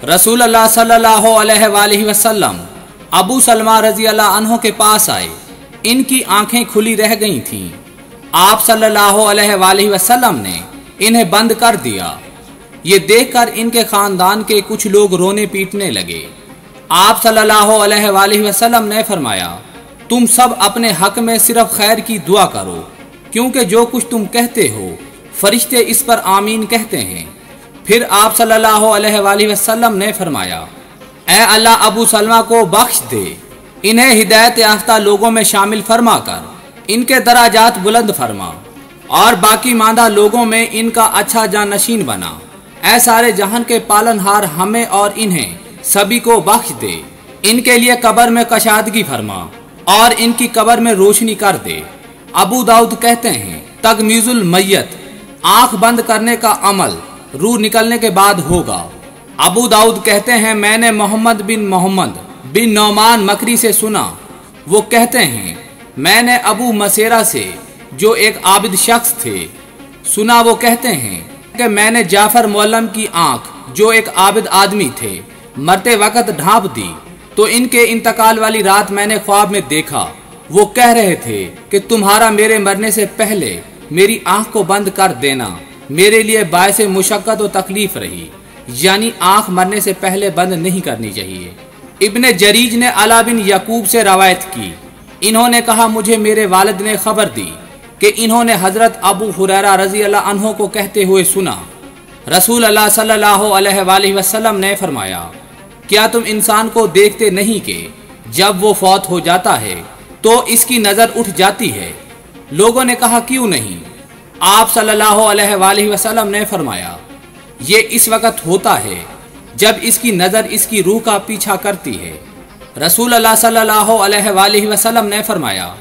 रसूल अल्लाह सल्लल्लाहु अलैहि वसल्लम अबू सलमा रजी अल्लाह अन्हो के पास आए। इनकी आंखें खुली रह गई थीं। आप सल्लल्लाहु अलैहि वसल्लम ने इन्हें बंद कर दिया। ये देखकर इनके खानदान के कुछ लोग रोने पीटने लगे। आप सल्लल्लाहु अलैहि वसल्लम ने फरमाया, तुम सब अपने हक में सिर्फ खैर की दुआ करो, क्योंकि जो कुछ तुम कहते हो फरिश्ते इस पर आमीन कहते हैं। फिर आप सल्लल्लाहु अलैहि वसल्लम ने फरमाया, ऐ अल्लाह अबू सलमा को बख्श दे, इन्हें हिदायत याफ्ता लोगों में शामिल फरमा कर इनके दराजात बुलंद फरमा और बाकी मांदा लोगों में इनका अच्छा जानशीन बना। ऐ सारे जहान के पालनहार, हमें और इन्हें सभी को बख्श दे, इनके लिए कब्र में कशादगी फरमा और इनकी कब्र में रोशनी कर दे। अबू दाऊद कहते हैं, तगमीजुल मैयत, आंख बंद करने का अमल रूह निकलने के बाद होगा। अबू दाऊद कहते हैं, मैंने मोहम्मद बिन नौमान मकरी से सुना। वो कहते हैं, मैंने अबू मसेरा से, जो एक आबिद शख्स थे, सुना। वो कहते हैं कि मैंने जाफर मुअल्लम की आंख, जो एक आबिद आदमी थे, मरते वक्त ढांप दी तो इनके इंतकाल वाली रात मैंने ख्वाब में देखा। वो कह रहे थे कि तुम्हारा मेरे मरने से पहले मेरी आंख को बंद कर देना मेरे लिए बायस मुशक्कत और तकलीफ रही, यानी आंख मरने से पहले बंद नहीं करनी चाहिए। इब्ने जरीज ने अला बिन यकूब से रवायत की। इन्होंने कहा, मुझे मेरे वालिद ने खबर दी कि इन्होंने हजरत अबू हुरैरा रजी अल्लाह अन्हो को कहते हुए सुना, रसूल अल्लाह सल्लल्लाहु अलैहि वसल्लम ने फरमाया, क्या तुम इंसान को देखते नहीं कि जब वो फौत हो जाता है तो इसकी नज़र उठ जाती है? लोगों ने कहा, क्यों नहीं? आप सल्लल्लाहु अलैहि वसल्लम ने फरमाया, ये इस वक्त होता है जब इसकी नज़र इसकी रूह का पीछा करती है। रसूल अल्लाह सल्लल्लाहु अलैहि वसल्लम ने फरमाया,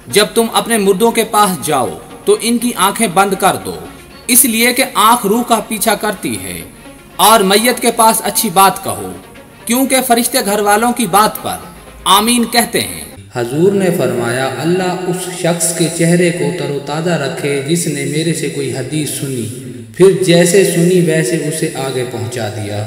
जब तुम अपने मुर्दों के पास जाओ तो इनकी आंखें बंद कर दो, इसलिए कि आंख रूह का पीछा करती है। और मैयत के पास अच्छी बात कहो, क्योंकि फरिश्ते घर वालों की बात पर आमीन कहते हैं। हजूर ने फरमाया, अल्लाह उस शख्स के चेहरे को तरोताज़ा रखे जिसने मेरे से कोई हदीस सुनी, फिर जैसे सुनी वैसे उसे आगे पहुंचा दिया।